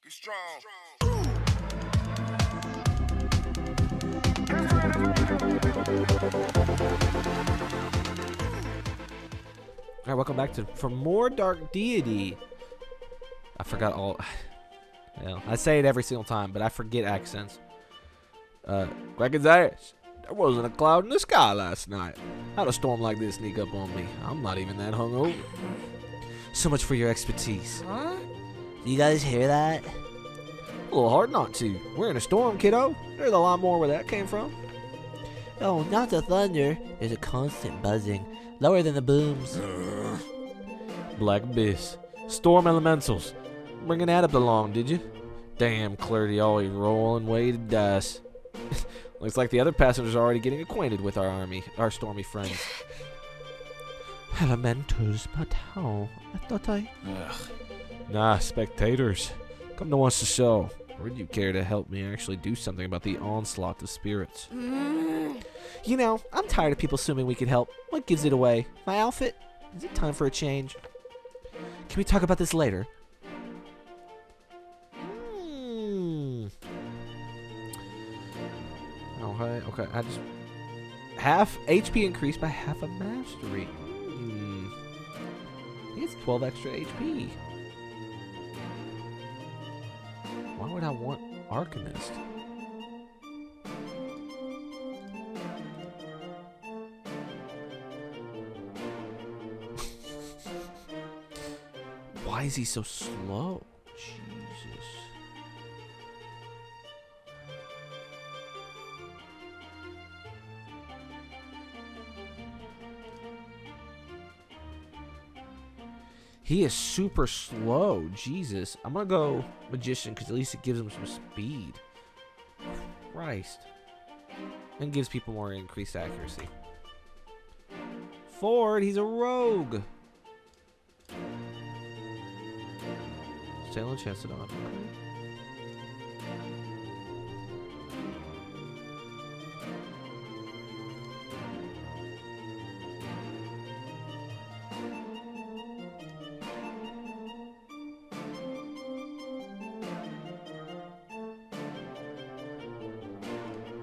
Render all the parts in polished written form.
Be strong. Alright, welcome back for more Dark Deity. I forgot all. Hell, I say it every single time, but I forget accents. Cracking ass. There wasn't a cloud in the sky last night. How'd a storm like this sneak up on me? I'm not even that hungover. So much for your expertise. Huh? Do you guys hear that? A little hard not to. We're in a storm, kiddo. There's a lot more where that came from. Oh, not the thunder. There's a constant buzzing, lower than the booms. Black abyss. Storm elementals. Bringing that up along, did you? Damn, Clarity always rolling weighted dice. Looks like the other passengers are already getting acquainted with our stormy friends. Elementals, but how? I thought I... Ugh. Nah, spectators. Come to watch the show. Would you care to help me actually do something about the onslaught of spirits? You know, I'm tired of people assuming we can help. What gives it away? My outfit? Is it time for a change? Can we talk about this later? Okay. I just... Half HP increased by half a mastery. It's 12 extra HP. Why would I want Arcanist? Why is he so slow? Jesus. He is super slow. Jesus. I'm going to go Magician because at least it gives him some speed. Christ. And gives people more increased accuracy. Ford, he's a rogue. Sail and Chastodon.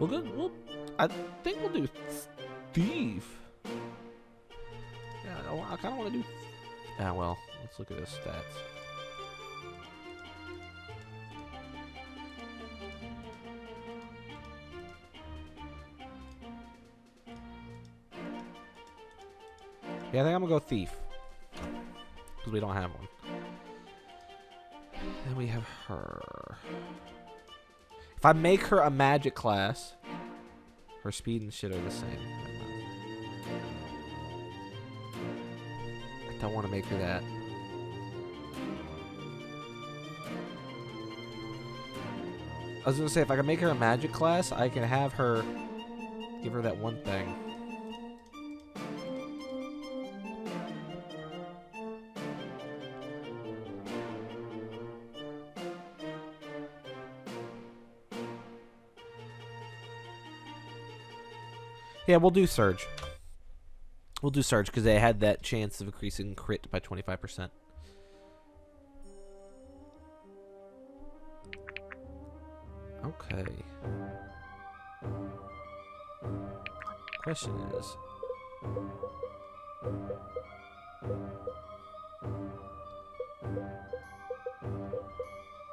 Well, good. Well, I think we'll do Thief. Yeah, I kind of want to do. Well, let's look at his stats. Yeah, I think I'm gonna go Thief because we don't have one. Then we have her. If I make her a magic class, her speed and shit are the same. I don't want to make her that. I was gonna say, if I can make her a magic class, I can have her give her that one thing. Yeah, we'll do Surge. We'll do Surge because they had that chance of increasing crit by 25%. Okay. Question is...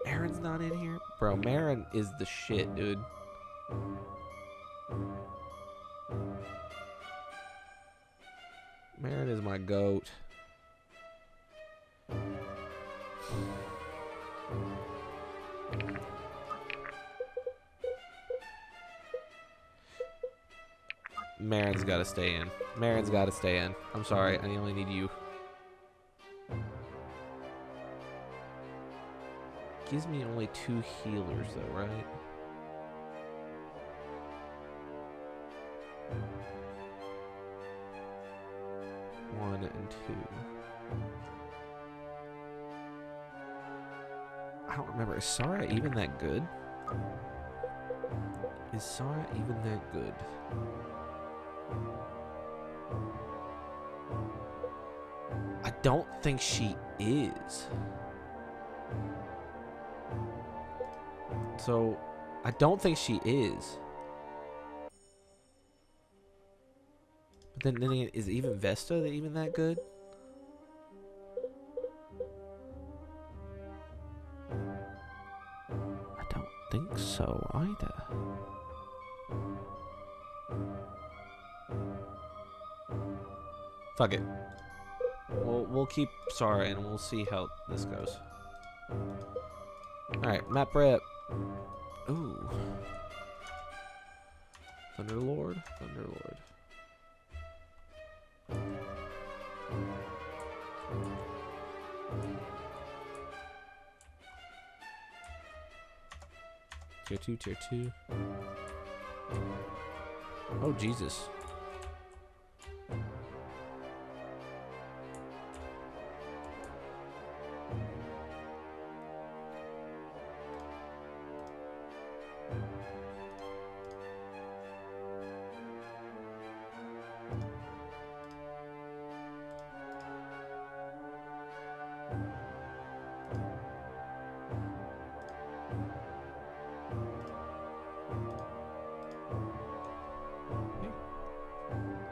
Marin's not in here? Bro, Marin is the shit, dude. Marin is my goat. Marin's got to stay in. Marin's got to stay in. I'm sorry. I only need you. Gives me only 2 healers, though, right? One and 2. I don't remember. Is Sara even that good? Is Sara even that good? I don't think she is. So, I don't think she is. But then again, is even Vesta even that good? I don't think so either. Fuck it. We'll keep Sara and we'll see how this goes. Alright, map prep. Ooh. Thunderlord? Thunderlord. Tier 2, tier 2. Oh, Jesus.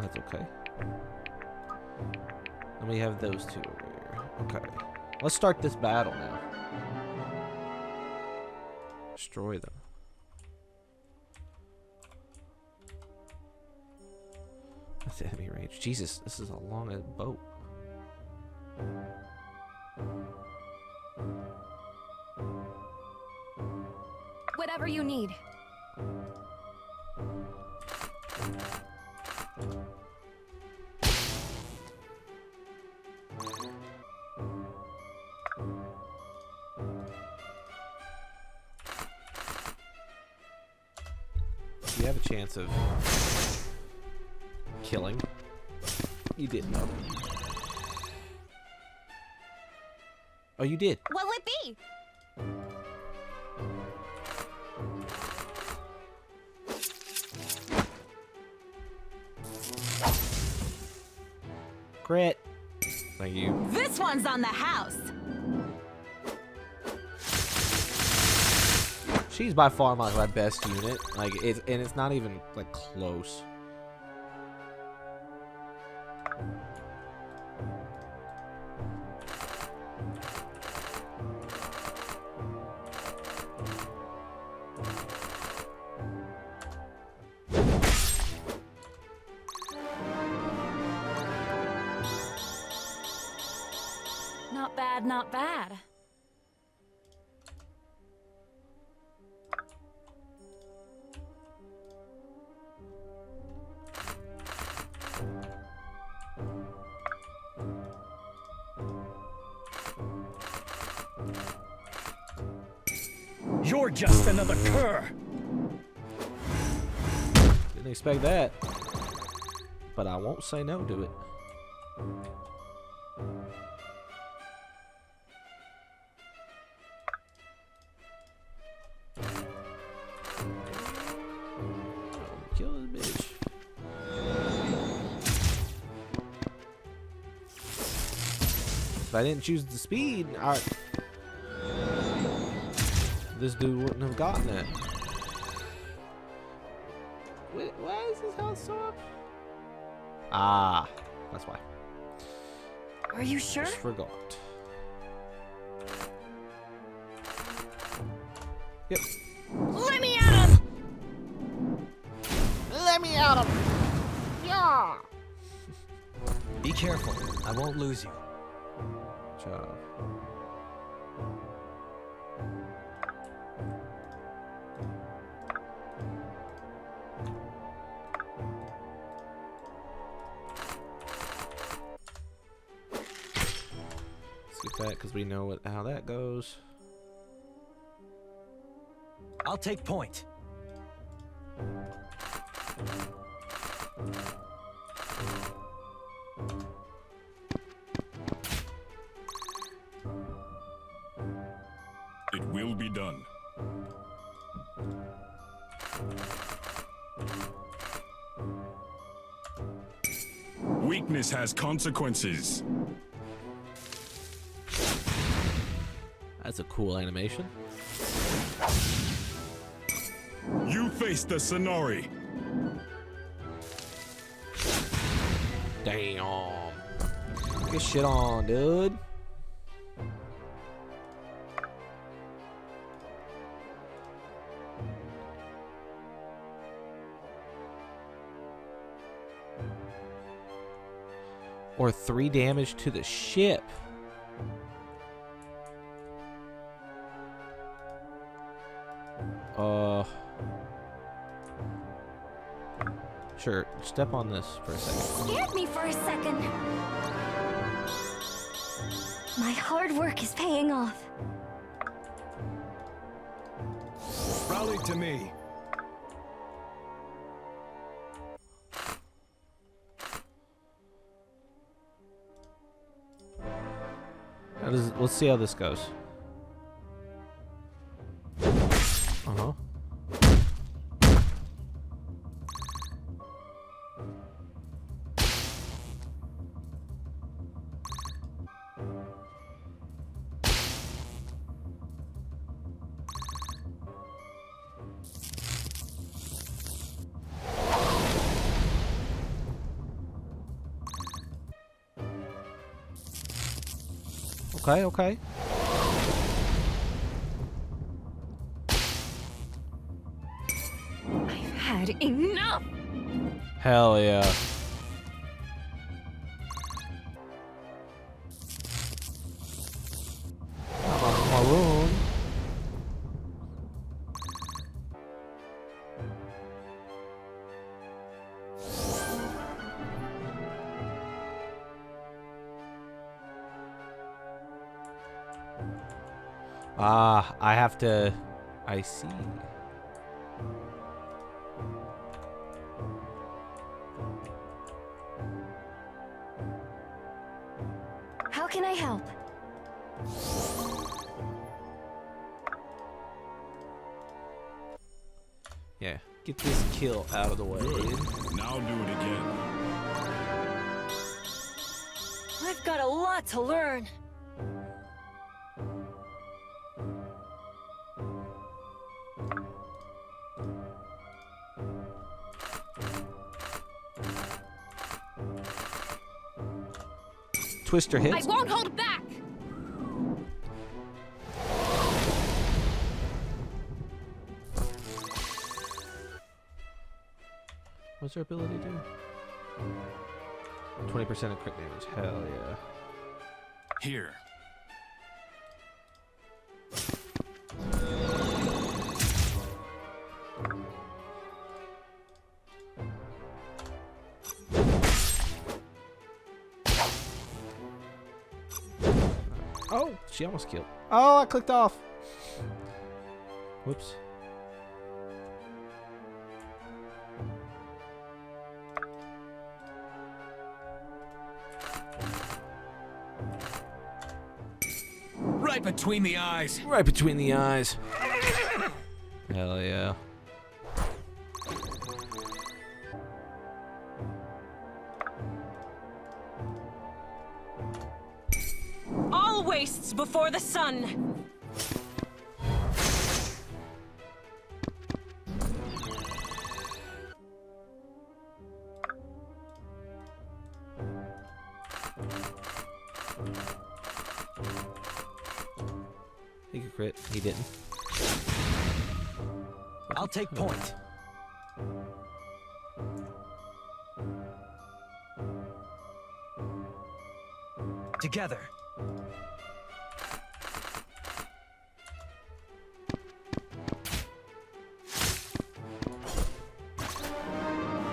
That's okay. And we have those two over here. Okay. Let's start this battle now. Destroy them. That's enemy range. Jesus, this is a long boat. Whatever you need. You have a chance of killing. You didn't know. Oh, you did. What'll it be? Crit. Thank you. This one's on the house. She's by far my best unit. Like it's not even like close. Not bad, not bad. You're just another cur. Didn't expect that. But I won't say no to it. Kill this bitch. If I didn't choose the speed, this dude wouldn't have gotten it. Wait, why is his health so up? Ah, that's why. Are you sure? Just forgot. Yep. Let me at him! Let me out of him. Yeah. Be careful. I won't lose you. Good job. Skip that because we know how that goes. I'll take point. It will be done. Weakness has consequences. That's a cool animation. You face the Sonori. Damn. Get shit on, dude. Or 3 damage to the ship. Sure, step on this for a second. Scared me for a second. My hard work is paying off. Rally to me. Let's see how this goes. Uh-huh. Okay, okay. I've had enough. Hell yeah. Maroon. Ah, I have to... I see. How can I help? Yeah, get this kill out of the way. Good. Now do it again. I've got a lot to learn. Twister hits. I won't hold back. What's her ability do? 20% of crit damage. Hell yeah. Here. Oh, she almost killed. Oh, I clicked off. Whoops. Right between the eyes. Right between the eyes. Hell yeah. All wastes before the sun. He could crit. He didn't. I'll take point. Together.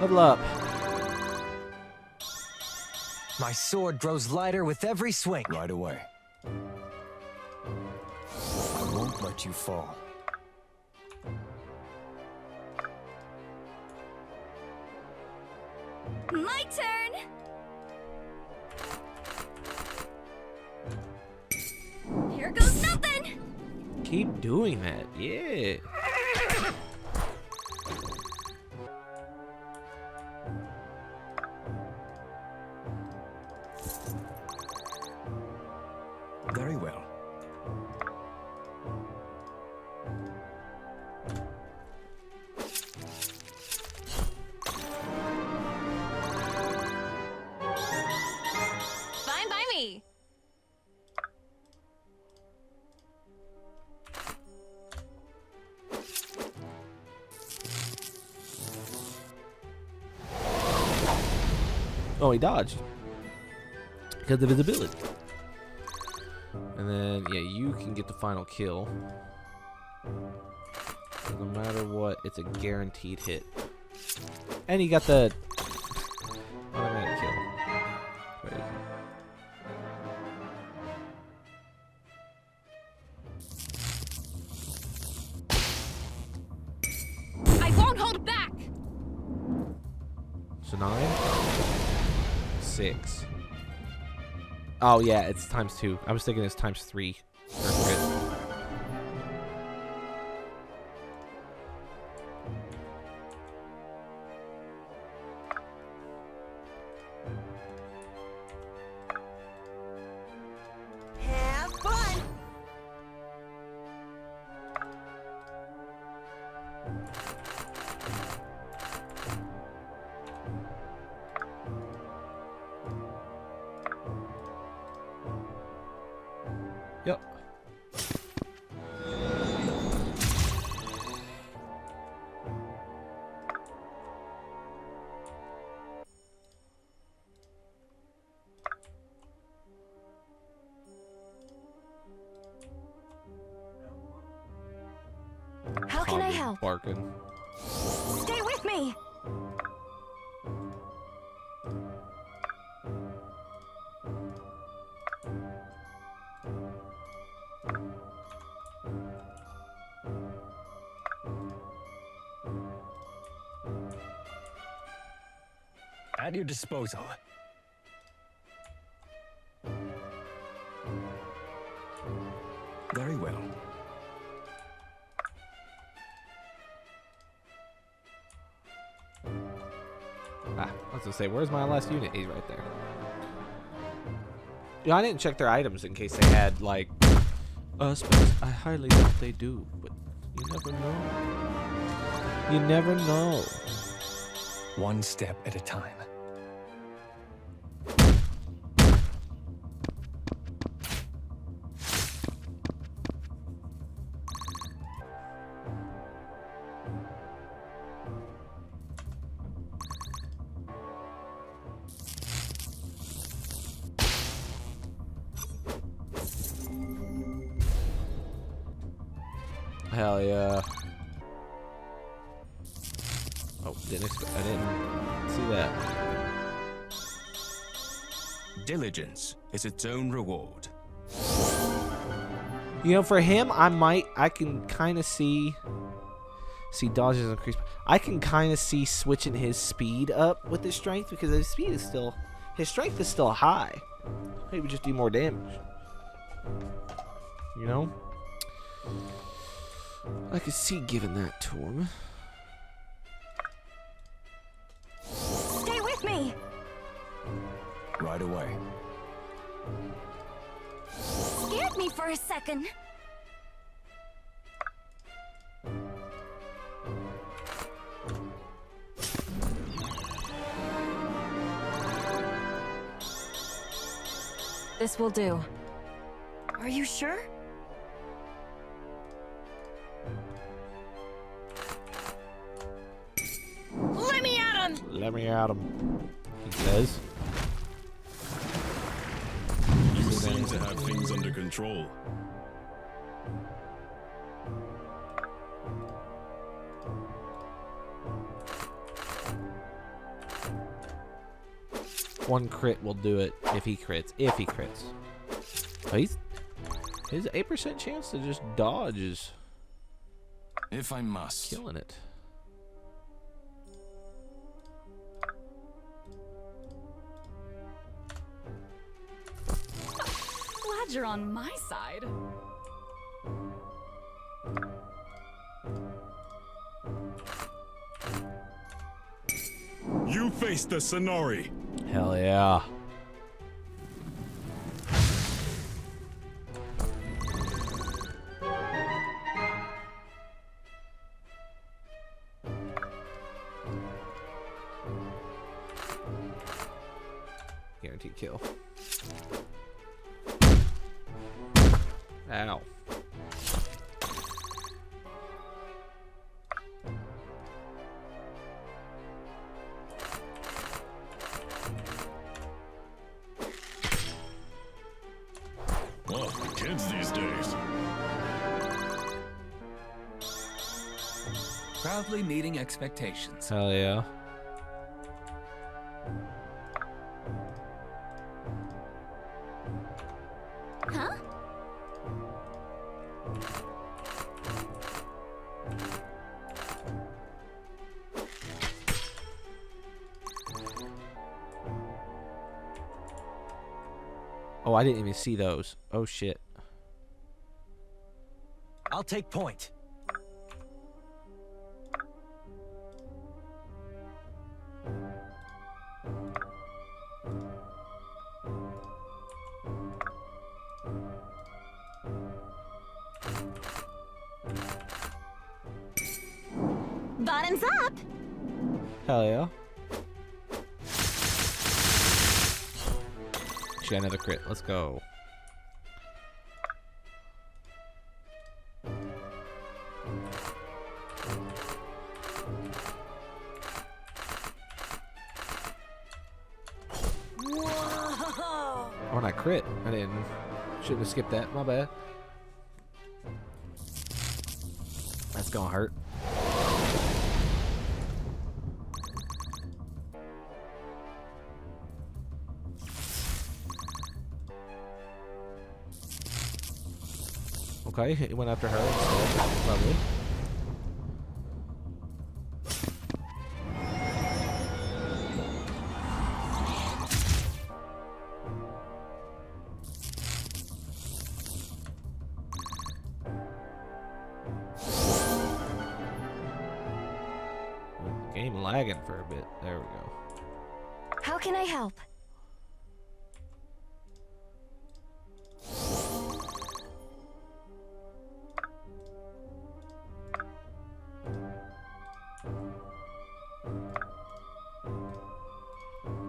Level up. My sword grows lighter with every swing. Right away. I won't let you fall. My turn. Here goes nothing. Keep doing that. Yeah. Very well. Oh, he dodged. Because of his ability. And then, yeah, you can get the final kill. So no matter what, it's a guaranteed hit. And he got the automatic kill. Crazy. I won't hold back! So 9? 6. Oh yeah, it's ×2. I was thinking it's ×3 for crit. Have fun! Yep. How can I help? Barking. Stay with me! At your disposal. Very well. Ah, I was gonna say, where's my last unit? He's right there. Yeah, I didn't check their items in case they had like specs. I highly doubt they do, but you never know. You never know. One step at a time. Hell yeah. Oh, I didn't see that. Diligence is its own reward. You know, for him, I can kind of see dodges increase. I can kind of see switching his speed up with his strength because his strength is still high. Maybe just do more damage. You know? I could see giving that to him. Stay with me! Right away. Scared me for a second. This will do. Are you sure? Let me at him! Let me at him, he says. You seem to have things under control. One crit will do it if he crits. If he crits. Oh, his 8% chance to just dodge is If I must. killing it. Glad you're on my side. You face the Sonori. Hell yeah. Guaranteed kill. Ow. Proudly meeting expectations. Hell yeah. Huh? Oh, I didn't even see those. Oh shit. I'll take point. Bottoms up. Hell yeah. She got another crit. Let's go. Whoa! Oh, and I crit. I didn't. Shouldn't have skipped that. My bad. That's gonna hurt. Okay, he went after her instead. Lovely. Game lagging for a bit. There we go. How can I help?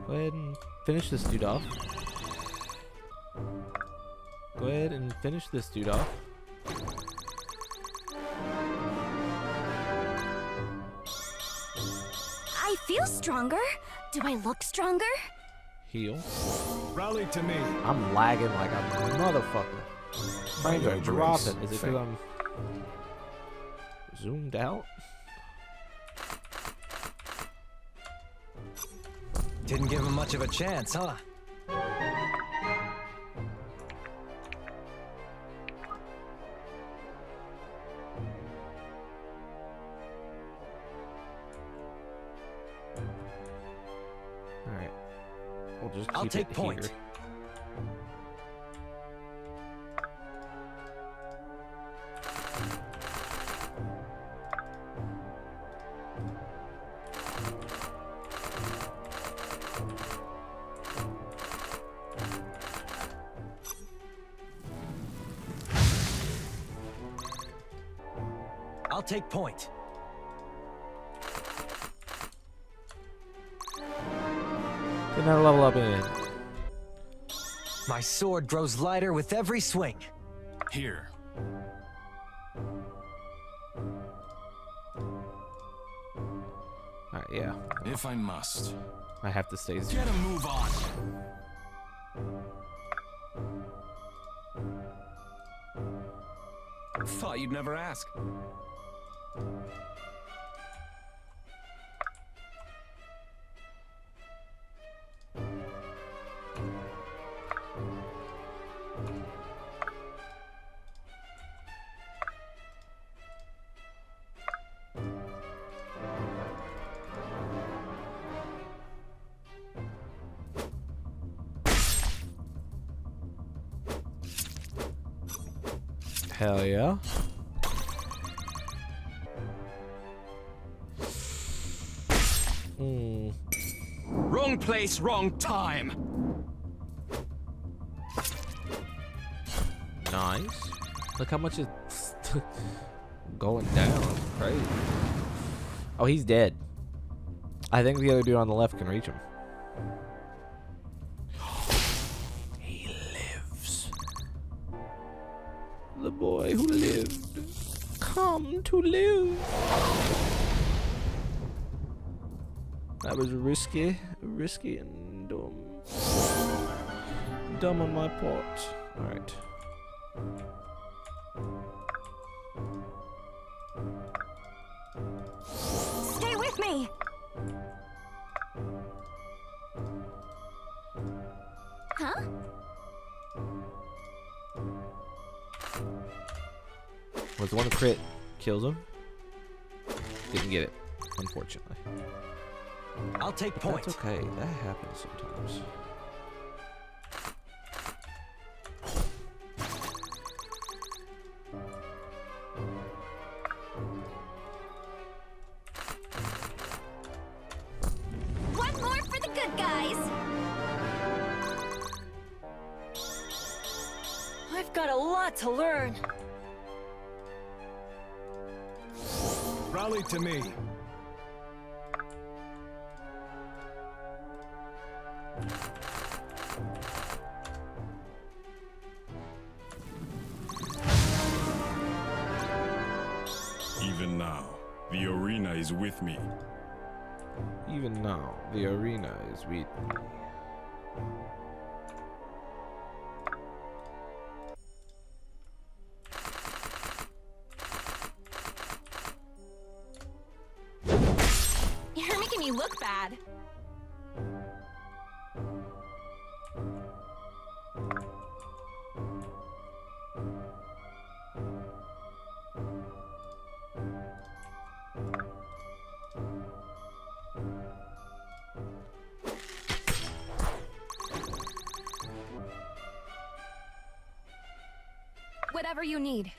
Go ahead and finish this dude off. Go ahead and finish this dude off. I feel stronger. Do I look stronger? Heal. Rally to me. I'm lagging like a motherfucker. Frames are Your dropping. grace, Is it because I'm zoomed out? Didn't give him much of a chance, huh? Alright. We'll just I'll keep take it point. here. I'll take point. Get another level up in. My sword grows lighter with every swing. Here. Alright, yeah. If I must. I have to stay. Get a move on. Thought you'd never ask. Hell yeah. Wrong place, wrong time. Nice. Look how much it's going down. Crazy. Oh, he's dead. I think the other dude on the left can reach him. He lives. The boy who lived. Come to live. That was risky and dumb. Dumb on my part. Alright. Was the one crit kills him? Didn't get it, unfortunately. I'll take point. That's okay. That happens sometimes. One more for the good guys. I've got a lot to learn. Rally to me. Even now, the arena is with me. Even now, the arena is with me. You're making me look bad. Whatever you need.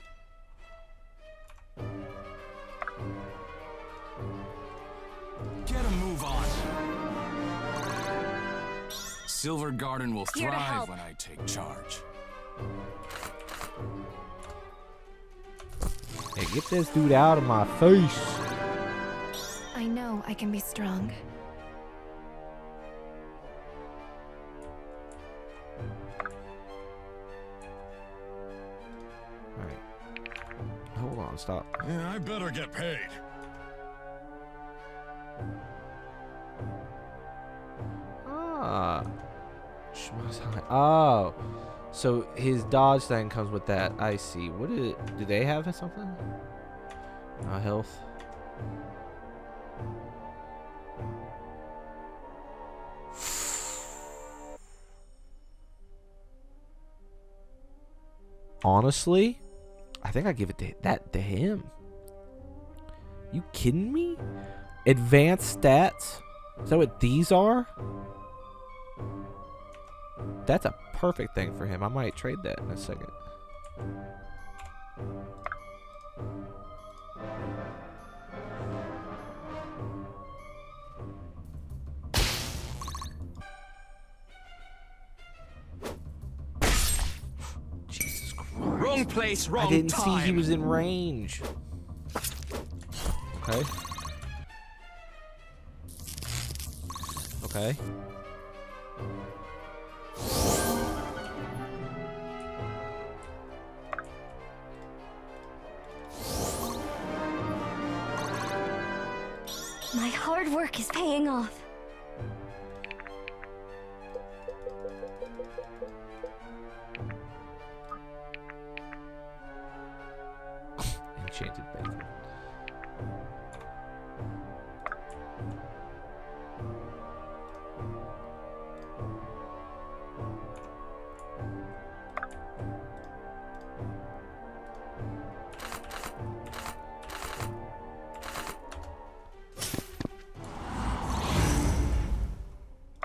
Get a move on. Silver Garden will Here to thrive help. when I take charge. Hey, get this dude out of my face. I know I can be strong. Alright. Hold on, stop. Yeah, I better get paid. Ah. Oh. So his dodge thing comes with that. I see. What is it? Do they have something? Health. Honestly, I think I give it to him. You kidding me? Advanced stats? Is that what these are? That's a perfect thing for him. I might trade that in a second. Jesus Christ. Wrong place, wrong I didn't time. see he was in range. Okay. Okay. My hard work is paying off. Enchanted bacon.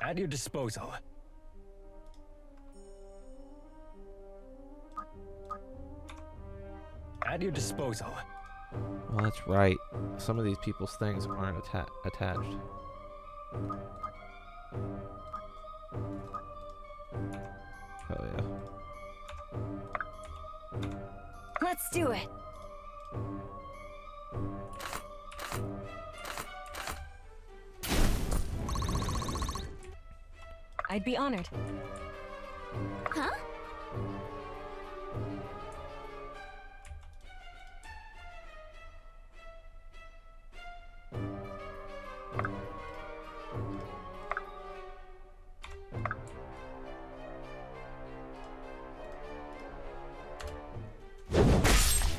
At your disposal. At your disposal. Well, that's right. Some of these people's things aren't attached. Oh yeah. Let's do it. I'd be honored. Huh?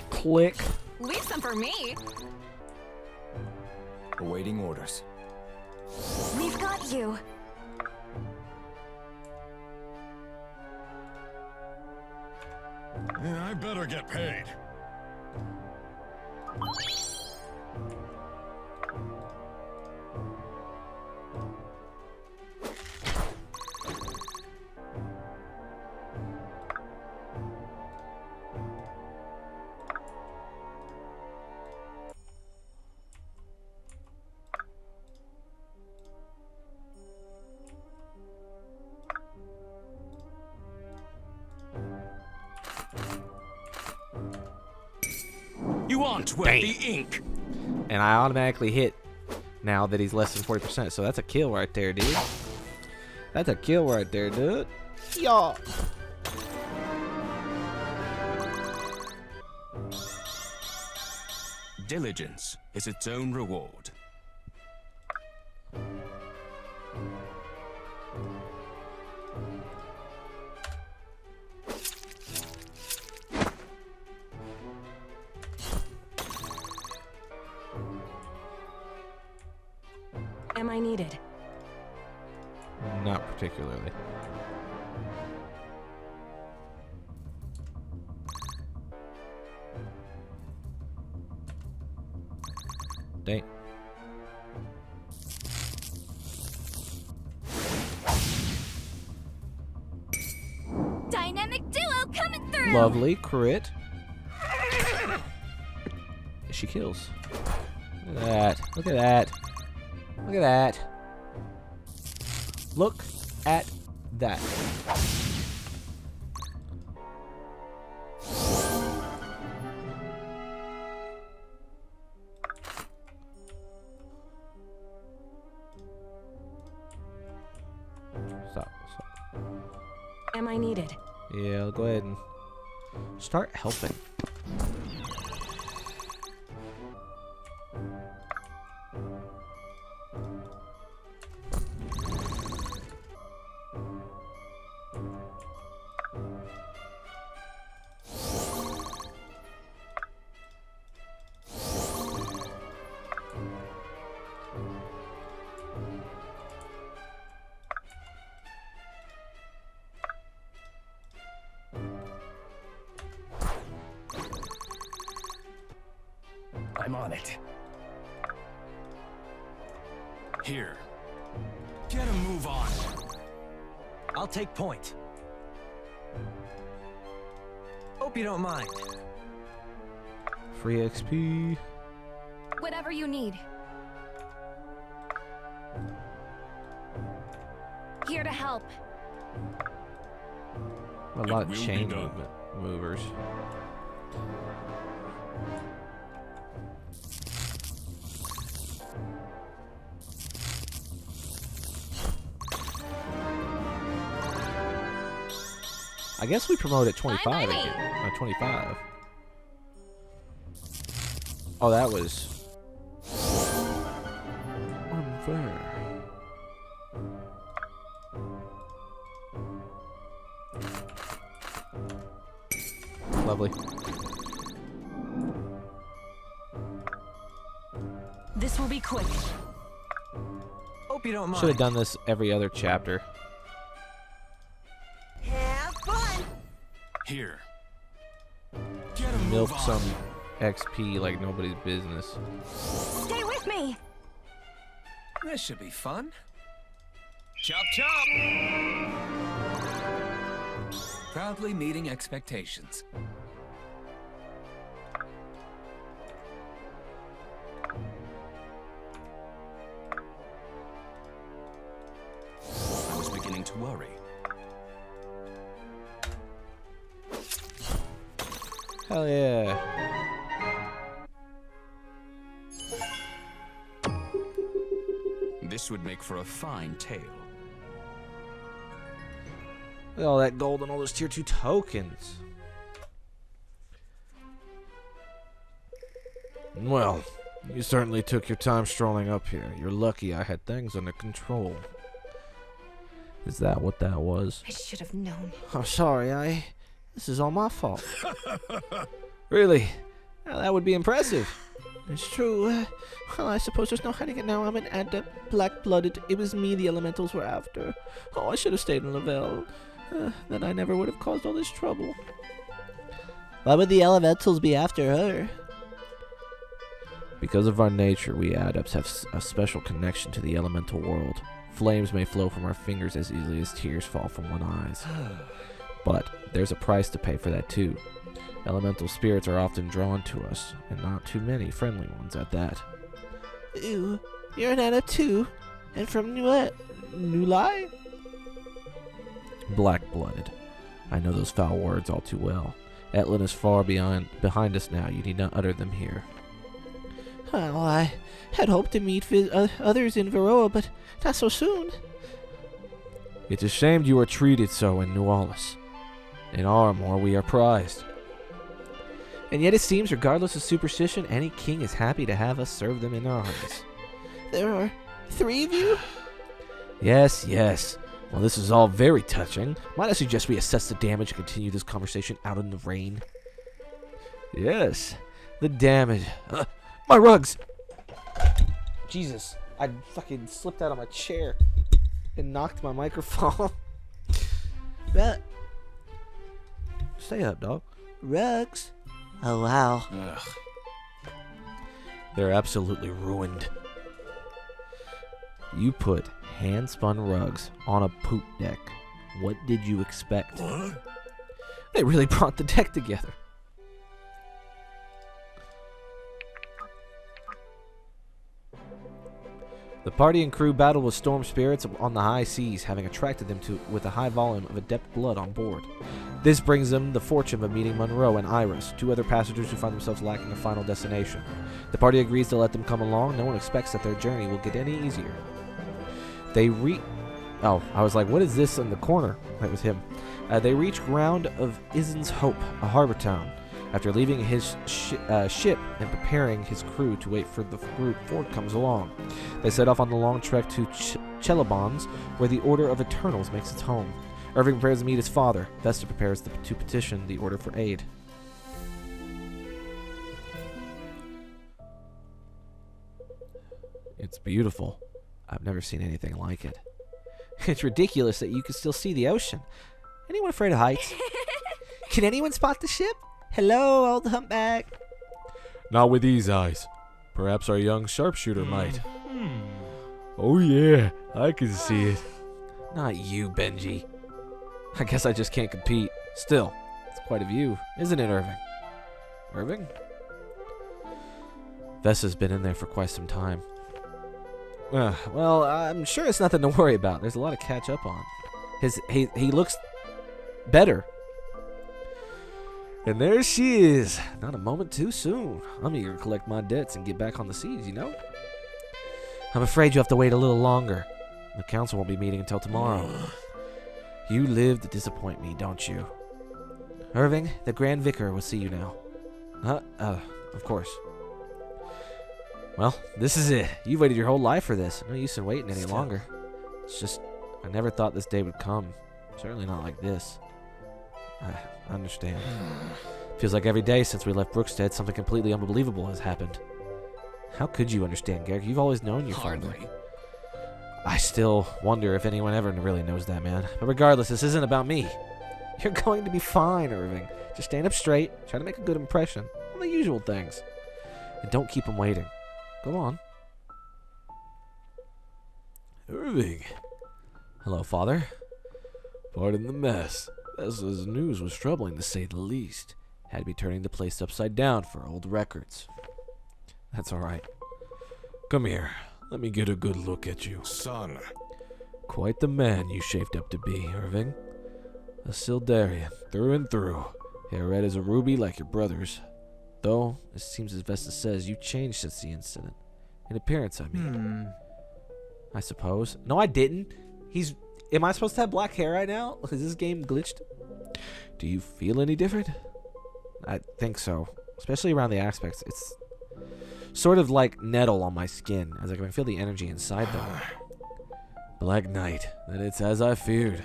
Click. Leave some for me. Awaiting orders. We've got you. Yeah, I better get paid. You aren't worth the ink. And I automatically hit now that he's less than 40%. So that's a kill right there, dude. That's a kill right there, dude. Yeah. Diligence is its own reward. Am I needed? Not particularly. Dang. Dynamic duo coming through. Lovely crit. She kills. Look at that. Look at that. Look at that. Look at that. Stop. Am I needed? Yeah, I'll go ahead and start helping. I'm on it. Here. Get a move on. I'll take point. Hope you don't mind. Free XP. Whatever you need. Here to help. A lot It of will chain be done. movement movers. I guess we promote at 25 again. 25. Oh, that was unfair. Lovely. This will be quick. Hope you don't mind. Should have done this every other chapter. Here. Get a Milk move on. some XP like nobody's business. Stay with me. This should be fun. Chop chop. Proudly meeting expectations. I was beginning to worry. Hell yeah. This would make for a fine tale. Look at all that gold and all those tier 2 tokens. Well, you certainly took your time strolling up here. You're lucky I had things under control. Is that what that was? I should have known. I'm sorry, this is all my fault. Really? Now, that would be impressive. It's true. Well, I suppose there's no hiding it now. I'm an adept, black-blooded. It was me the elementals were after. Oh, I should have stayed in Lavelle. Then I never would have caused all this trouble. Why would the elementals be after her? Because of our nature, we adepts have a special connection to the elemental world. Flames may flow from our fingers as easily as tears fall from one's eyes. But there's a price to pay for that too. Elemental spirits are often drawn to us, and not too many friendly ones at that. Ooh, you're an adept too? And from Nulai? Black-blooded. I know those foul words all too well. Etlin is far behind us now. You need not utter them here. Well, I had hoped to meet others in Varroa, but not so soon. It's a shame you are treated so in Nualis. In Armor, we are prized. And yet it seems, regardless of superstition, any king is happy to have us serve them in our armies. There are 3 of you? Yes, yes. Well, this is all very touching. Might I suggest we assess the damage and continue this conversation out in the rain? Yes, the damage. My rugs! Jesus, I fucking slipped out of my chair and knocked my microphone. That. Stay up, dog. Rugs? Oh, wow. Ugh. They're absolutely ruined. You put hand-spun rugs on a poop deck. What did you expect? What? They really brought the deck together. The party and crew battled with storm spirits on the high seas, having attracted them with a high volume of adept blood on board. This brings them the fortune of meeting Monroe and Iris, 2 other passengers who find themselves lacking a final destination. The party agrees to let them come along. No one expects that their journey will get any easier. Oh, I was like, what is this in the corner? That was him. They reach ground of Isen's Hope, a harbor town. After leaving his ship and preparing his crew to wait for the group, Ford comes along. They set off on the long trek to Chelabons, where the Order of Eternals makes its home. Irving prepares to meet his father. Vesta prepares to petition the Order for aid. It's beautiful. I've never seen anything like it. It's ridiculous that you can still see the ocean. Anyone afraid of heights? Can anyone spot the ship? Hello, old humpback. Not with these eyes. Perhaps our young sharpshooter might. Oh yeah, I can see it. Not you, Benji. I guess I just can't compete. Still, it's quite a view, isn't it, Irving? Irving? Vesta's been in there for quite some time. Well, I'm sure it's nothing to worry about. There's a lot to catch up on. He looks better. And there she is. Not a moment too soon. I'm eager to collect my debts and get back on the seas, you know? I'm afraid you have to wait a little longer. The council won't be meeting until tomorrow. You live to disappoint me, don't you? Irving, the Grand Vicar will see you now. Of course. Well, this is it. You've waited your whole life for this. No use in waiting any longer. It's just, I never thought this day would come. Certainly not like this. I understand. Feels like every day since we left Brookstead, something completely unbelievable has happened. How could you understand, Garrick? You've always known your father. Hardly. I still wonder if anyone ever really knows that, man. But regardless, this isn't about me. You're going to be fine, Irving. Just stand up straight, try to make a good impression. All the usual things. And don't keep them waiting. Go on. Irving. Hello, Father. Pardon the mess. Vesta's news was troubling, to say the least. Had to be turning the place upside down for old records. That's all right. Come here. Let me get a good look at you. Son. Quite the man you shaped up to be, Irving. A Sildarian, through and through. Hair red as a ruby like your brother's. Though, it seems as Vesta says, you changed since the incident. In appearance, I mean. I suppose. No, I didn't. Am I supposed to have black hair right now? Is this game glitched? Do you feel any different? I think so. Especially around the aspects. It's sort of like nettle on my skin, as I can feel the energy inside them. Black Knight. Then it's as I feared.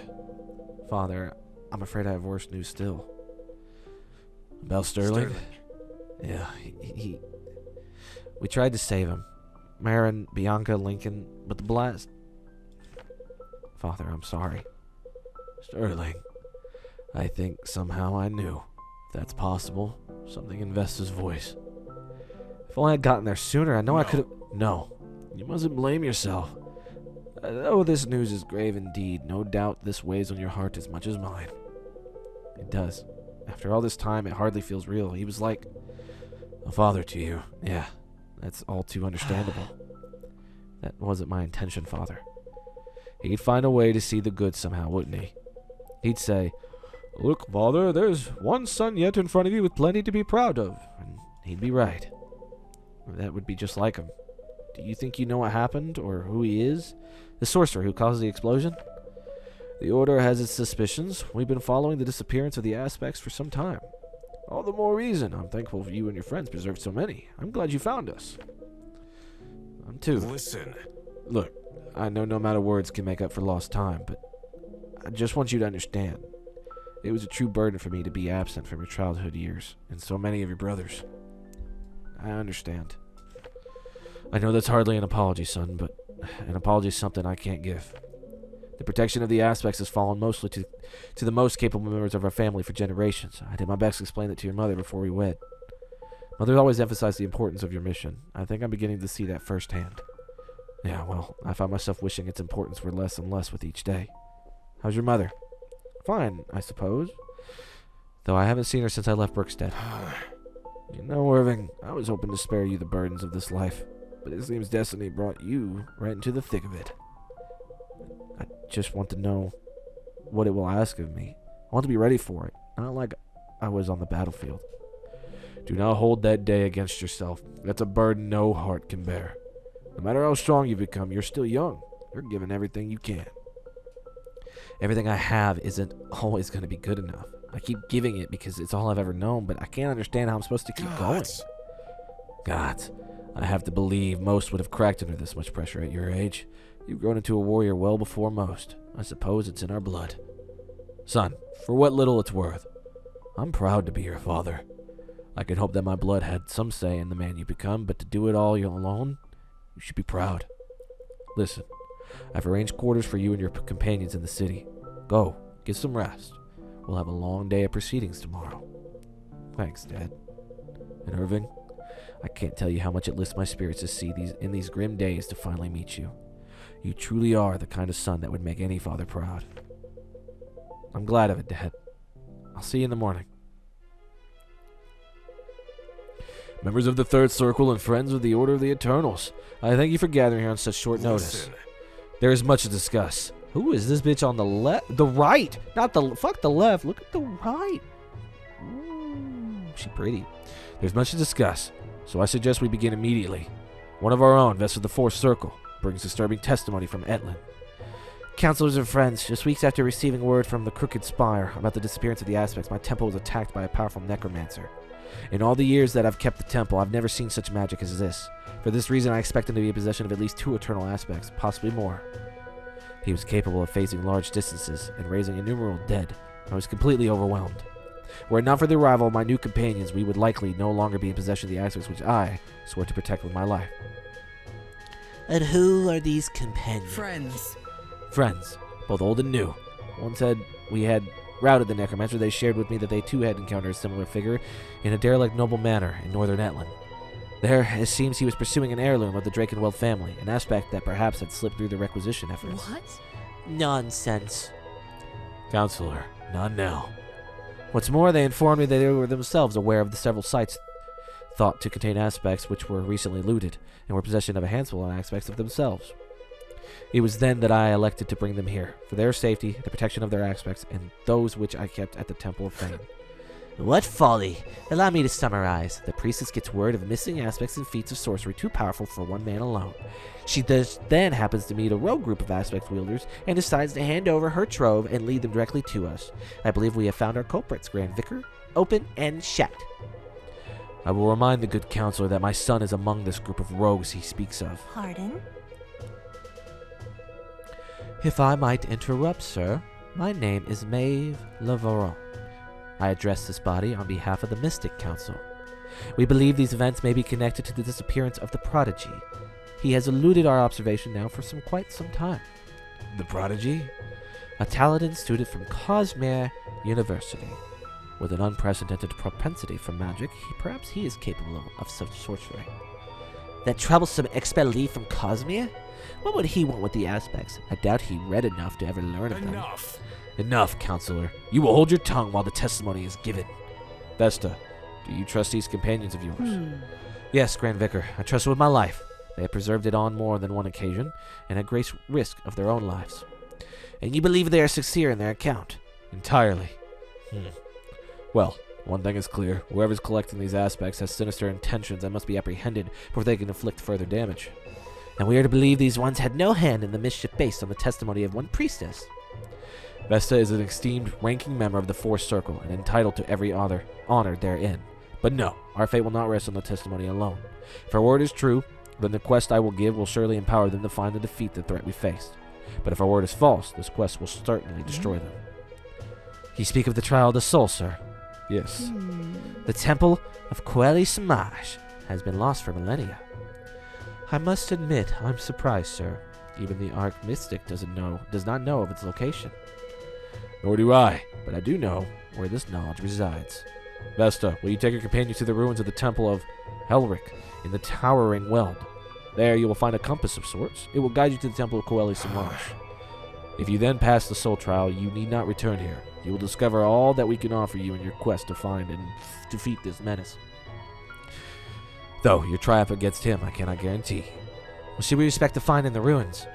Father, I'm afraid I have worse news still. About Sterling? Yeah, we tried to save him. Marin, Bianca, Lincoln, but the blast... Father, I'm sorry. Sterling. I think somehow I knew. If that's possible. Something in Vesta's voice. If only I'd gotten there sooner, I know I could have... No. You mustn't blame yourself. Though this news is grave indeed, no doubt this weighs on your heart as much as mine. It does. After all this time, it hardly feels real. He was like a father to you. Yeah, that's all too understandable. That wasn't my intention, Father. He'd find a way to see the good somehow, wouldn't he? He'd say, "Look, Father, there's one son yet in front of you with plenty to be proud of." And he'd be right. That would be just like him. Do you think you know what happened, or who he is? The sorcerer who caused the explosion? The Order has its suspicions. We've been following the disappearance of the aspects for some time. All the more reason. I'm thankful you and your friends preserved so many. I'm glad you found us. I'm too. Listen. Look, I know no amount of words can make up for lost time, but I just want you to understand. It was a true burden for me to be absent from your childhood years, and so many of your brothers. I understand. I know that's hardly an apology, son, but an apology is something I can't give. The protection of the aspects has fallen mostly to the most capable members of our family for generations. I did my best to explain it to your mother before we wed. Mother always emphasized the importance of your mission. I think I'm beginning to see that firsthand. Yeah, well, I find myself wishing its importance were less and less with each day. How's your mother? Fine, I suppose. Though I haven't seen her since I left Brookstead. You know, Irving, I was hoping to spare you the burdens of this life, but it seems destiny brought you right into the thick of it. I just want to know what it will ask of me. I want to be ready for it, not like I was on the battlefield. Do not hold that day against yourself. That's a burden no heart can bear. No matter how strong you become, you're still young. You're given everything you can. Everything I have isn't always going to be good enough. I keep giving it because it's all I've ever known, but I can't understand how I'm supposed to keep going. Gods, I have to believe most would have cracked under this much pressure at your age. You've grown into a warrior well before most. I suppose it's in our blood. Son, for what little it's worth, I'm proud to be your father. I can hope that my blood had some say in the man you become, but to do it all alone, you should be proud. Listen, I've arranged quarters for you and your companions in the city. Go, get some rest. We'll have a long day of proceedings tomorrow. Thanks, Dad. And Irving, I can't tell you how much it lifts my spirits to see these grim days to finally meet you. You truly are the kind of son that would make any father proud. I'm glad of it, Dad. I'll see you in the morning. Members of the Third Circle and friends of the Order of the Eternals, I thank you for gathering here on such short notice. There is much to discuss. Who is this bitch on the left? The right! Not the... Fuck the left. Look at the right. Ooh, she's pretty. There's much to discuss, so I suggest we begin immediately. One of our own, Vest of the Fourth Circle, brings disturbing testimony from Etlin. Counselors and friends, just weeks after receiving word from the Crooked Spire about the disappearance of the aspects, my temple was attacked by a powerful necromancer. In all the years that I've kept the temple, I've never seen such magic as this. For this reason, I expect him to be in possession of at least 2 eternal aspects, possibly more. He was capable of phasing large distances and raising innumerable dead. I was completely overwhelmed. Were it not for the arrival of my new companions, we would likely no longer be in possession of the aspects which I swore to protect with my life. And who are these companions? Friends, both old and new. One said we had routed the necromancer. They shared with me that they too had encountered a similar figure in a derelict noble manor in northern Etlin. There, it seems he was pursuing an heirloom of the Drakenweld family, an aspect that perhaps had slipped through the requisition efforts. What? Nonsense. Counselor, not now. What's more, they informed me that they were themselves aware of the several sites thought to contain aspects which were recently looted, and were in possession of a handful of aspects of themselves. It was then that I elected to bring them here, for their safety, the protection of their aspects, and those which I kept at the Temple of Fame. What folly! Allow me to summarize. The priestess gets word of missing aspects and feats of sorcery too powerful for one man alone. She then happens to meet a rogue group of aspect wielders and decides to hand over her trove and lead them directly to us. I believe we have found our culprits, Grand Vicar. Open and shut. I will remind the good counselor that my son is among this group of rogues he speaks of. Pardon? If I might interrupt, sir, my name is Maeve Leveron. I address this body on behalf of the Mystic Council. We believe these events may be connected to the disappearance of the Prodigy. He has eluded our observation now for quite some time. The Prodigy? A talented student from Cosmere University. With an unprecedented propensity for magic, perhaps he is capable of such sorcery. That troublesome expellee from Cosmere? What would he want with the aspects? I doubt he read enough to ever learn of them. Enough, counselor. You will hold your tongue while the testimony is given. Vesta, do you trust these companions of yours? Yes, Grand Vicar. I trust it with my life. They have preserved it on more than one occasion, and at great risk of their own lives. And you believe they are sincere in their account? Entirely. Well, one thing is clear. Whoever's collecting these aspects has sinister intentions and must be apprehended before they can inflict further damage. And we are to believe these ones had no hand in the mischief based on the testimony of one priestess. Vesta is an esteemed, ranking member of the Fourth Circle and entitled to every honor therein. But no, our fate will not rest on the testimony alone. If our word is true, then the quest I will give will surely empower them to find and defeat the threat we faced. But if our word is false, this quest will certainly destroy them. You speak of the trial of the soul, sir? Yes. The temple of Quelli Samaj has been lost for millennia. I must admit, I'm surprised, sir. Even the Arch Mystic does not know of its location. Nor do I, but I do know where this knowledge resides. Vesta, will you take your companions to the ruins of the temple of Helric in the towering Weld? There you will find a compass of sorts. It will guide you to the temple of Quelli Samaj. If you then pass the soul trial, you need not return here. You will discover all that we can offer you in your quest to find and defeat this menace. Though your triumph against him, I cannot guarantee. What should we expect to find in the ruins?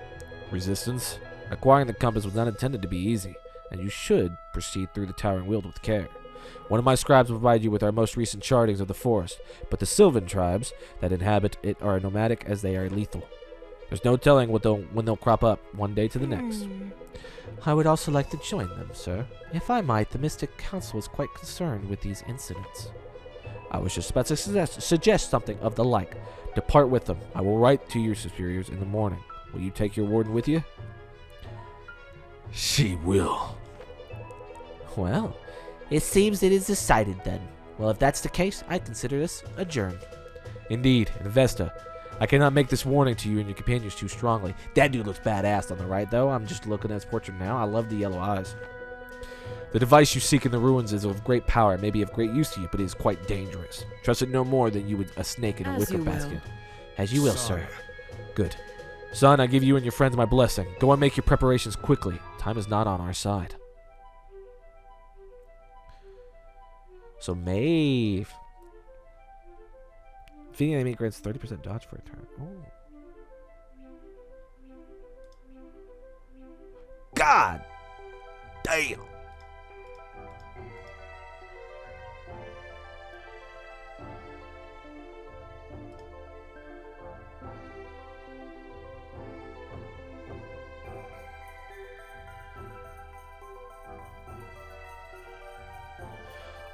Resistance. Acquiring the compass was not intended to be easy, and you should proceed through the towering Weald with care. One of my scribes will provide you with our most recent chartings of the forest, but the Sylvan tribes that inhabit it are nomadic as they are lethal. There's no telling when they'll crop up one day to the next. I would also like to join them, sir. If I might, the Mystic Council is quite concerned with these incidents. I was just about to suggest something of the like. Depart with them. I will write to your superiors in the morning. Will you take your warden with you? She will. Well, it seems it is decided then. Well, if that's the case, I consider this adjourned. Indeed, and Vesta, I cannot make this warning to you and your companions too strongly. That dude looks badass on the right, though. I'm just looking at his portrait now. I love the yellow eyes. The device you seek in the ruins is of great power and may be of great use to you, but it is quite dangerous. Trust it no more than you would a snake in a wicker basket. As you will, sir. Good. Son, I give you and your friends my blessing. Go and make your preparations quickly. Time is not on our side. So, Maeve. Defeating enemy grants 30% dodge for a turn. Oh. God damn.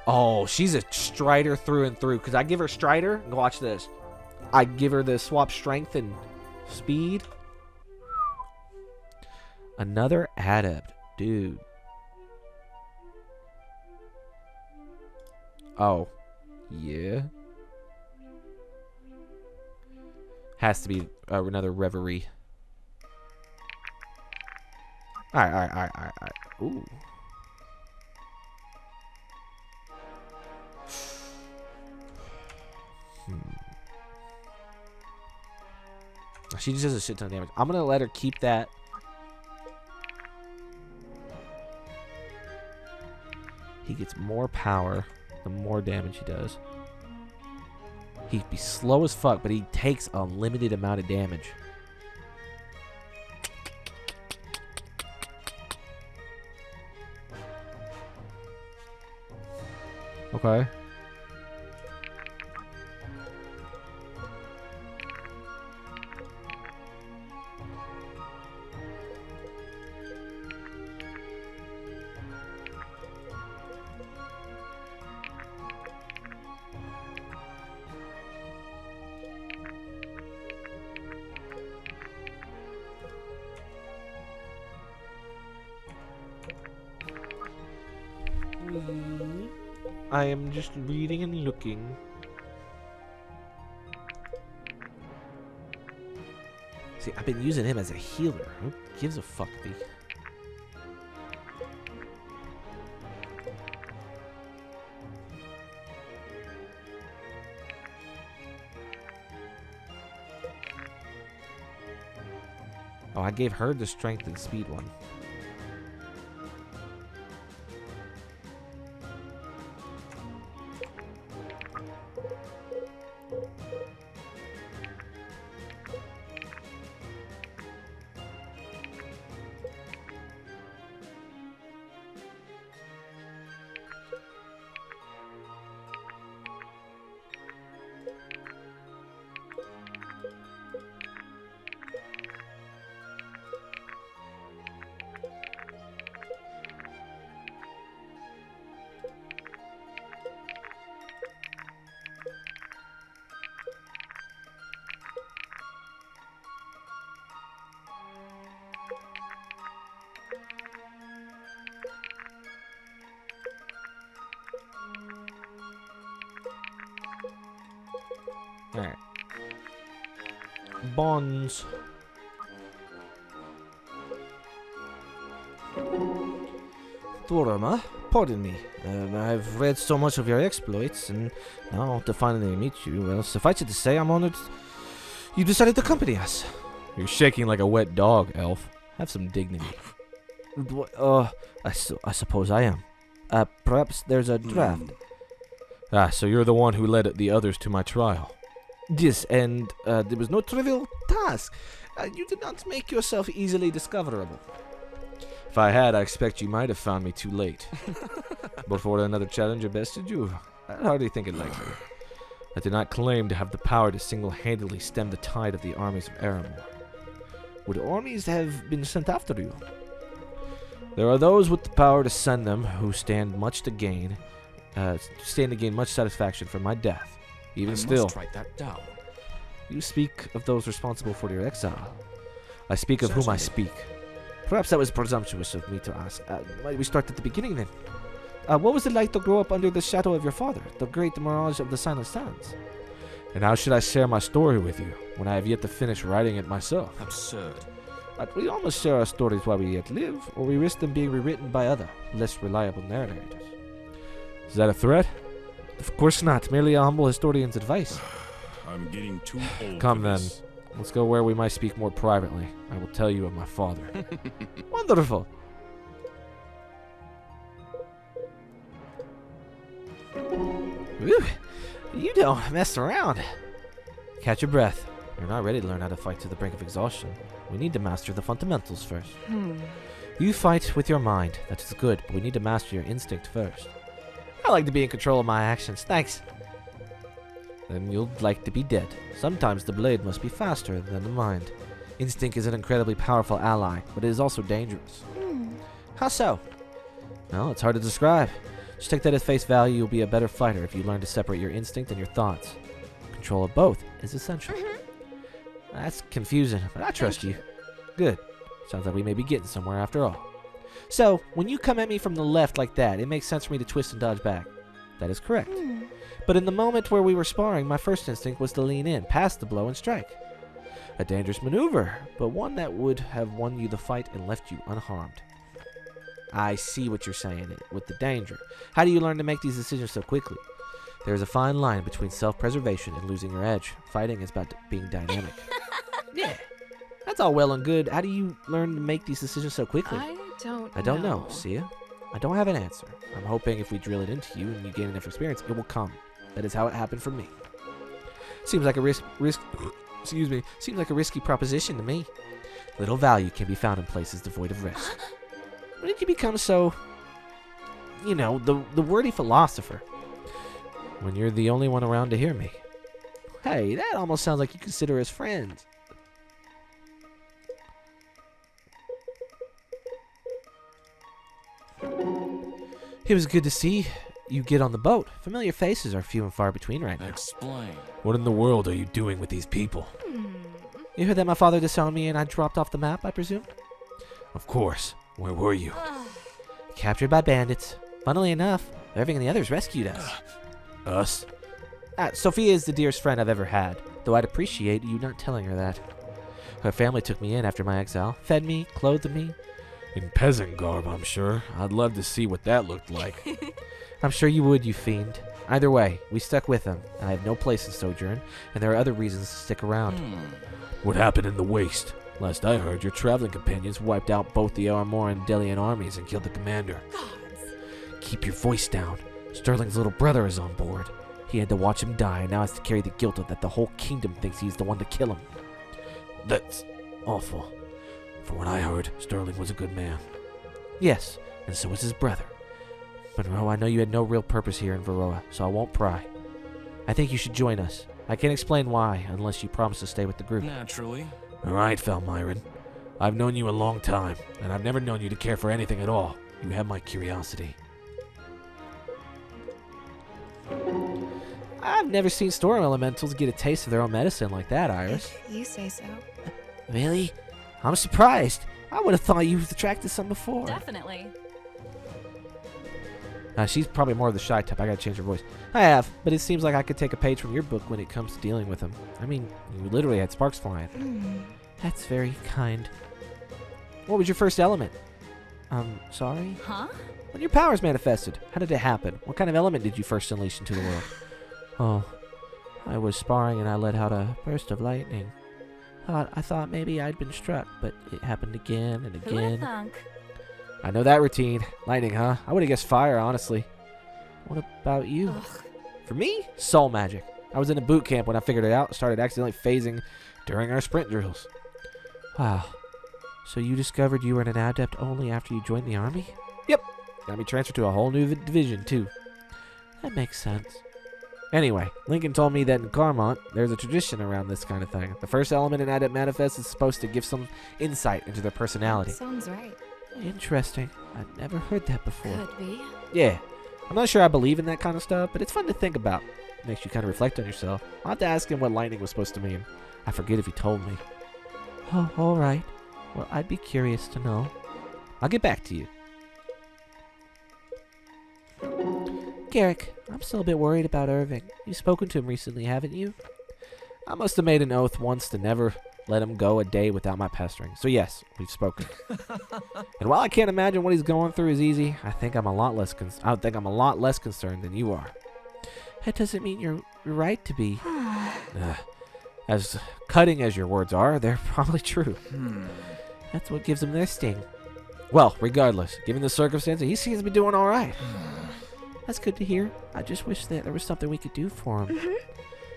Oh, she's a Strider through and through. Because I give her Strider. Watch this. I give her the swap strength and speed. Another adept. Dude. Oh. Yeah. Has to be another Reverie. Alright. Ooh. She just does a shit ton of damage. I'm gonna let her keep that. He gets more power the more damage he does. He'd be slow as fuck, but he takes a limited amount of damage. Okay. I am just reading and looking. See, I've been using him as a healer. Who gives a fuck, B? Oh, I gave her the strength and speed one. Alright. Bonds. Dorama, pardon me. I've read so much of your exploits, and now to finally meet you, well, suffice it to say, I'm honored you decided to accompany us. You're shaking like a wet dog, Elf. Have some dignity. I suppose I am. Perhaps there's a draft. Ah, so you're the one who led the others to my trial. Yes, and there was no trivial task. You did not make yourself easily discoverable. If I had, I expect you might have found me too late. Before another challenger bested you, I hardly think it likely. I do not claim to have the power to single-handedly stem the tide of the armies of Aramor. Would armies have been sent after you? There are those with the power to send them who stand to gain much satisfaction from my death. Even still, must write that down. You speak of those responsible for your exile. I speak of whom I speak. Perhaps that was presumptuous of me to ask. Might we start at the beginning then? What was it like to grow up under the shadow of your father, the great mirage of the Silent Sands? And how should I share my story with you when I have yet to finish writing it myself? Absurd. We all must share our stories while we yet live, or we risk them being rewritten by other, less reliable narrators. Is that a threat? Of course not, merely a humble historian's advice. I'm getting too old. Come for then. this. Let's go where we might speak more privately. I will tell you of my father. Wonderful. Whew. You don't mess around. Catch your breath. You're not ready to learn how to fight to the brink of exhaustion. We need to master the fundamentals first. You fight with your mind. That is good, but we need to master your instinct first. I like to be in control of my actions. Thanks. Then you'll like to be dead. Sometimes the blade must be faster than the mind. Instinct is an incredibly powerful ally, but it is also dangerous. How so? Well, it's hard to describe. Just take that at face value. You'll be a better fighter if you learn to separate your instinct and your thoughts. Control of both is essential. That's confusing, but I trust you. Good. Sounds like we may be getting somewhere after all. So, when you come at me from the left like that, it makes sense for me to twist and dodge back. That is correct. But in the moment where we were sparring, my first instinct was to lean in, pass the blow, and strike. A dangerous maneuver, but one that would have won you the fight and left you unharmed. I see what you're saying with the danger. How do you learn to make these decisions so quickly? There is a fine line between self-preservation and losing your edge. Fighting is about being dynamic. Yeah, that's all well and good. How do you learn to make these decisions so quickly? I don't know, Sia. I don't have an answer. I'm hoping if we drill it into you and you gain enough experience, it will come. That is how it happened for me. Seems like a seems like a risky proposition to me. Little value can be found in places devoid of risk. When did you become so, the wordy philosopher? When you're the only one around to hear me. Hey, that almost sounds like you consider us friends. It was good to see you get on the boat. Familiar faces are few and far between right now. Explain. What in the world are you doing with these people? You heard that my father disowned me and I dropped off the map, I presume? Of course. Where were you? Captured by bandits. Funnily enough, Irving and the others rescued us. Us? Sophia is the dearest friend I've ever had, though I'd appreciate you not telling her that. Her family took me in after my exile, fed me, clothed me. In peasant garb, I'm sure. I'd love to see what that looked like. I'm sure you would, you fiend. Either way, we stuck with them. I have no place in Sojourn, and there are other reasons to stick around. What happened in the waste? Last I heard, your traveling companions wiped out both the Armor and Delian armies and killed the commander. Keep your voice down. Sterling's little brother is on board. He had to watch him die and now has to carry the guilt of that the whole kingdom thinks he's the one to kill him. That's awful. From what I heard, Sterling was a good man. Yes, and so was his brother. Monroe, I know you had no real purpose here in Varroa, so I won't pry. I think you should join us. I can't explain why, unless you promise to stay with the group. Naturally. All right, Falmyron. I've known you a long time, and I've never known you to care for anything at all. You have my curiosity. I've never seen storm elementals get a taste of their own medicine like that, Iris. If you say so. Really? I'm surprised. I would have thought you've attracted some before. Definitely. She's probably more of the shy type. I gotta change her voice. I have, but it seems like I could take a page from your book when it comes to dealing with them. I mean, you literally had sparks flying. That's very kind. What was your first element? Sorry? Huh? When your powers manifested, how did it happen? What kind of element did you first unleash into the world? Oh, I was sparring and I let out a burst of lightning. I thought maybe I'd been struck, but it happened again and Who would have again. thunk? I know that routine. Lightning, huh? I would have guessed fire, honestly. What about you? Ugh. For me, soul magic. I was in a boot camp when I figured it out and started accidentally phasing during our sprint drills. Wow. So you discovered you were an adept only after you joined the army? Yep. Got me transferred to a whole new division, too. That makes sense. Anyway, Lincoln told me that in Carmont, there's a tradition around this kind of thing. The first element an adept manifests is supposed to give some insight into their personality. Sounds right. Interesting. I've never heard that before. Could be. Yeah. I'm not sure I believe in that kind of stuff, but it's fun to think about. It makes you kind of reflect on yourself. I'll have to ask him what lightning was supposed to mean. I forget if he told me. Oh, all right. Well, I'd be curious to know. I'll get back to you. Garrick, I'm still a bit worried about Irving. You've spoken to him recently, haven't you? I must have made an oath once to never let him go a day without my pestering. So yes, we've spoken. And while I can't imagine what he's going through is easy, I think I'm a lot less concerned than you are. That doesn't mean you're right to be. As cutting as your words are, they're probably true. That's what gives him their sting. Well, regardless, given the circumstances, he seems to be doing all right. That's good to hear. I just wish that there was something we could do for him.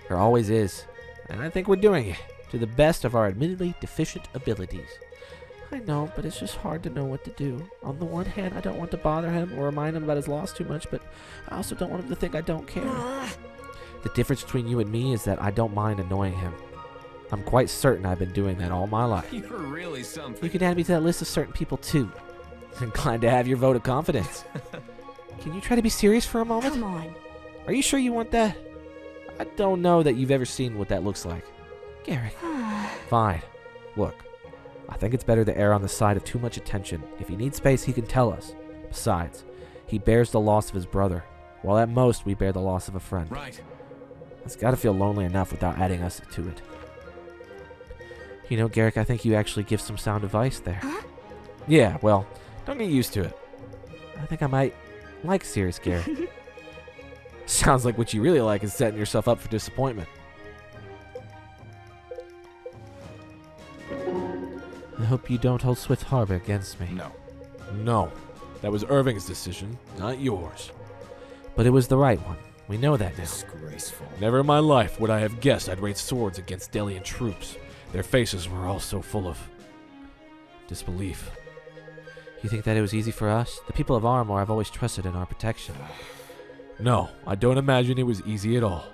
There always is. And I think we're doing it, to the best of our admittedly deficient abilities. I know, but it's just hard to know what to do. On the one hand, I don't want to bother him or remind him about his loss too much, but I also don't want him to think I don't care. The difference between you and me is that I don't mind annoying him. I'm quite certain I've been doing that all my life. You're really something. You can add me to that list of certain people, too. I'm glad to have your vote of confidence. Can you try to be serious for a moment? Come on. Are you sure you want that? I don't know that you've ever seen what that looks like. Garrick. Fine. Look, I think it's better to err on the side of too much attention. If he needs space, he can tell us. Besides, he bears the loss of his brother, while at most we bear the loss of a friend. Right. It's got to feel lonely enough without adding us to it. You know, Garrick, I think you actually give some sound advice there. Huh? Yeah, well, don't get used to it. I think I might like serious Garrick. Sounds like what you really like is setting yourself up for disappointment. I hope you don't hold Swift Harbor against me. No. No, that was Irving's decision, not yours. But it was the right one. We know that now. Disgraceful. Never in my life would I have guessed I'd raise swords against Delian troops. Their faces were all so full of disbelief. You think that it was easy for us? The people of Armor I've always trusted in our protection. No, I don't imagine it was easy at all.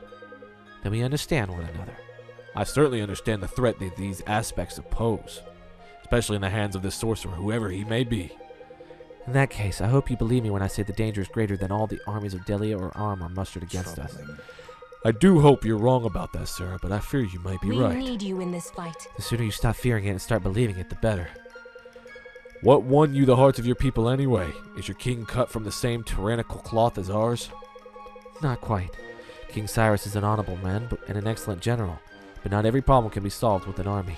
Then we understand one another. I certainly understand the threat that these aspects pose, especially in the hands of this sorcerer, whoever he may be. In that case, I hope you believe me when I say the danger is greater than all the armies of Delia or Armor mustered against us. I do hope you're wrong about that, Sarah, but I fear you might be We right. need you in this fight. The sooner you stop fearing it and start believing it, the better. What won you the hearts of your people anyway? Is your king cut from the same tyrannical cloth as ours? Not quite. King Cyrus is an honorable man and an excellent general, but not every problem can be solved with an army.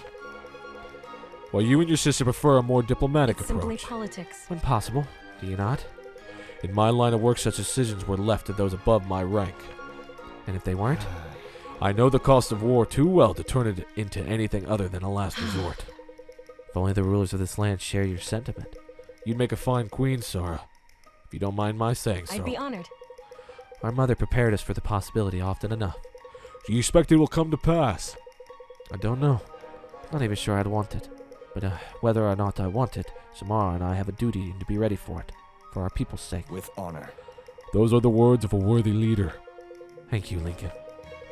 Well, you and your sister prefer a more diplomatic It's simply approach. politics. When possible, do you not? In my line of work, such decisions were left to those above my rank. And if they weren't? I know the cost of war too well to turn it into anything other than a last resort. If only the rulers of this land share your sentiment. You'd make a fine queen, Sora. If you don't mind my saying so. I'd be honored. Our mother prepared us for the possibility often enough. Do you expect it will come to pass? I don't know. Not even sure I'd want it. But whether or not I want it, Samara and I have a duty to be ready for it. For our people's sake. With honor. Those are the words of a worthy leader. Thank you, Lincoln.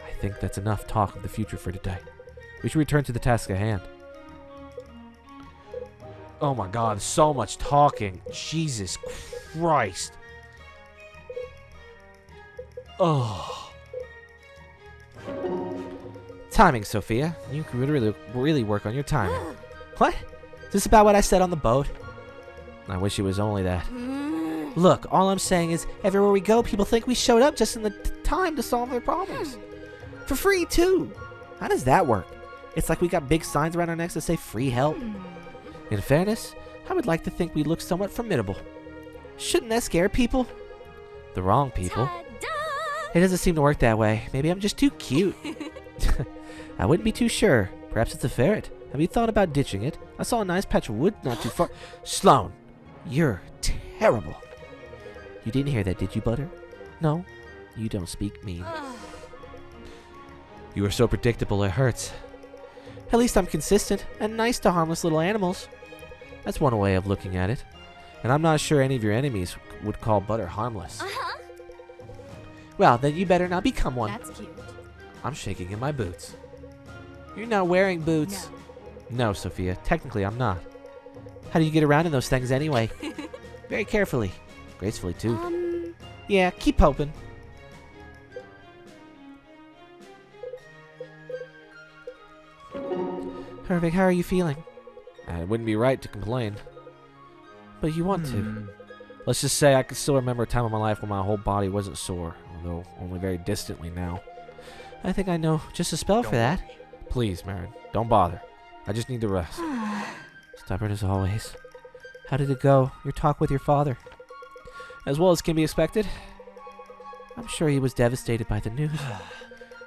I think that's enough talk of the future for today. We should return to the task at hand. Oh my god, so much talking. Jesus Christ. Oh. Timing, Sophia. You can really work on your timing. What? Is this about what I said on the boat? I wish it was only that. Look, all I'm saying is, everywhere we go, people think we showed up just in the time to solve their problems. For free, too. How does that work? It's like we got big signs around our necks that say free help. In fairness, I would like to think we look somewhat formidable. Shouldn't that scare people? The wrong people. It doesn't seem to work that way. Maybe I'm just too cute. I wouldn't be too sure. Perhaps it's a ferret. Have you thought about ditching it? I saw a nice patch of wood not too far. Sloan, you're terrible. You didn't hear that, did you, Butter? No, you don't speak mean. You are so predictable, it hurts. At least I'm consistent and nice to harmless little animals. That's one way of looking at it. And I'm not sure any of your enemies would call Butter harmless. Well, then you better not become one. That's cute. I'm shaking in my boots. You're not wearing boots. No, Sophia. Technically, I'm not. How do you get around in those things anyway? Very carefully. Gracefully, too. Yeah, keep hoping. Irving, how are you feeling? It wouldn't be right to complain. But you want to. Let's just say I can still remember a time in my life when my whole body wasn't sore, although only very distantly now. I think I know just a spell for that. Please, Marin, don't bother. I just need to rest. Stubborn as always. How did it go, your talk with your father? As well as can be expected. I'm sure he was devastated by the news.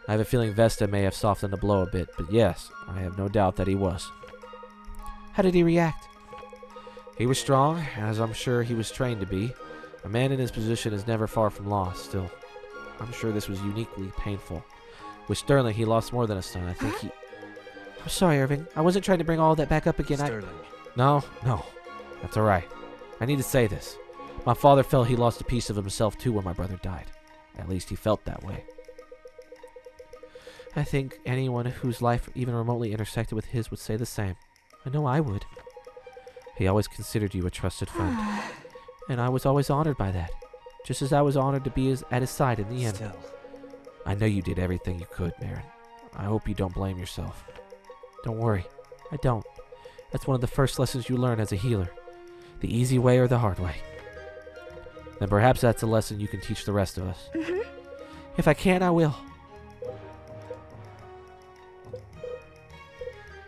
I have a feeling Vesta may have softened the blow a bit, but yes, I have no doubt that he was. How did he react? He was strong, as I'm sure he was trained to be. A man in his position is never far from loss, still. I'm sure this was uniquely painful. With Sterling, he lost more than a son. I think he... I'm sorry, Irving. I wasn't trying to bring all of that back up again. Sterling. No. That's alright. I need to say this. My father felt he lost a piece of himself too when my brother died. At least he felt that way. I think anyone whose life even remotely intersected with his would say the same. I know I would. He always considered you a trusted friend. And I was always honored by that. Just as I was honored to be at his side in the end. Still. I know you did everything you could, Marin. I hope you don't blame yourself. Don't worry. I don't. That's one of the first lessons you learn as a healer. The easy way or the hard way. Then perhaps that's a lesson you can teach the rest of us. If I can, I will.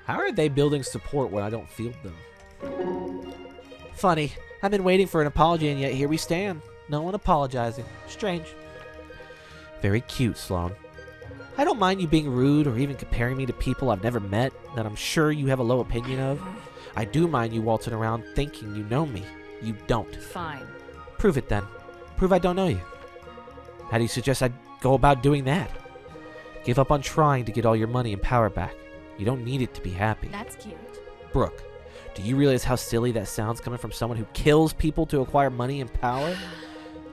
How are they building support when I don't field them? Funny. I've been waiting for an apology and yet here we stand. No one apologizing. Strange. Very cute, Sloan. I don't mind you being rude or even comparing me to people I've never met that I'm sure you have a low opinion of. I do mind you waltzing around thinking you know me. You don't. Fine. Prove it then. Prove I don't know you. How do you suggest I go about doing that? Give up on trying to get all your money and power back. You don't need it to be happy. That's cute. Brooke, do you realize how silly that sounds coming from someone who kills people to acquire money and power?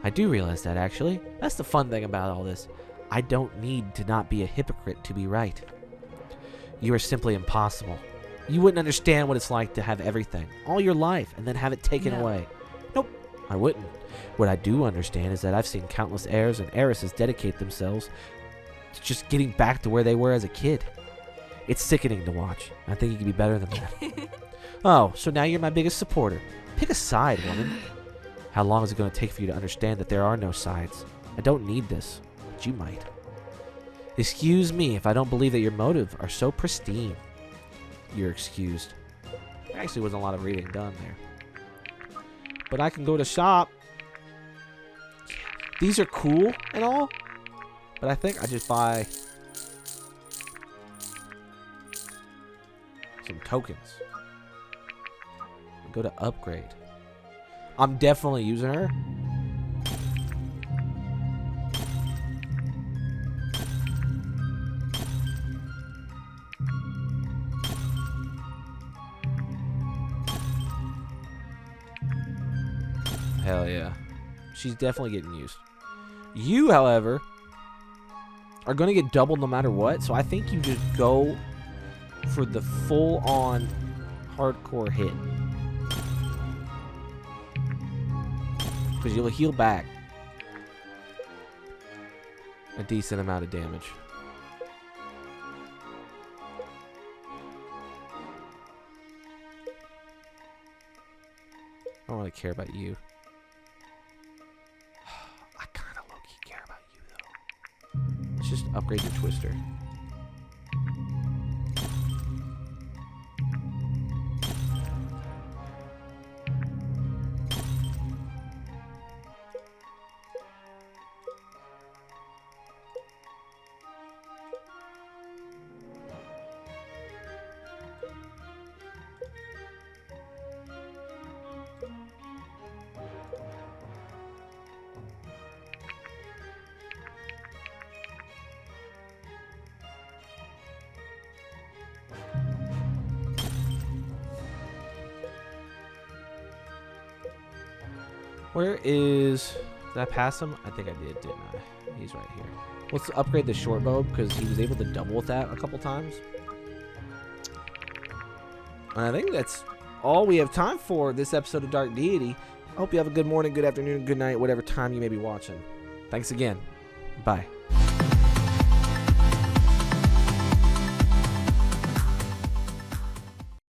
I do realize that, actually. That's the fun thing about all this. I don't need to not be a hypocrite to be right. You are simply impossible. You wouldn't understand what it's like to have everything, all your life, and then have it taken away. Nope, I wouldn't. What I do understand is that I've seen countless heirs and heiresses dedicate themselves to just getting back to where they were as a kid. It's sickening to watch. I think you can be better than that. Oh, so now you're my biggest supporter. Pick a side, woman. How long is it going to take for you to understand that there are no sides? I don't need this, but you might. Excuse me if I don't believe that your motives are so pristine. You're excused. There actually wasn't a lot of reading done there. But I can go to shop. These are cool and all, but I think I just buy some tokens. Go to upgrade. I'm definitely using her. Hell yeah. She's definitely getting used. You, however, are going to get doubled no matter what. So I think you just go for the full-on hardcore hit. Because you'll heal back a decent amount of damage. I don't really care about you. I kind of low-key care about you, though. Let's just upgrade your Twister. Where is... Did I pass him? I think I did, didn't I? He's right here. Let's upgrade the short bow because he was able to double with that a couple times. And I think that's all we have time for this episode of Dark Deity. I hope you have a good morning, good afternoon, good night, whatever time you may be watching. Thanks again. Bye.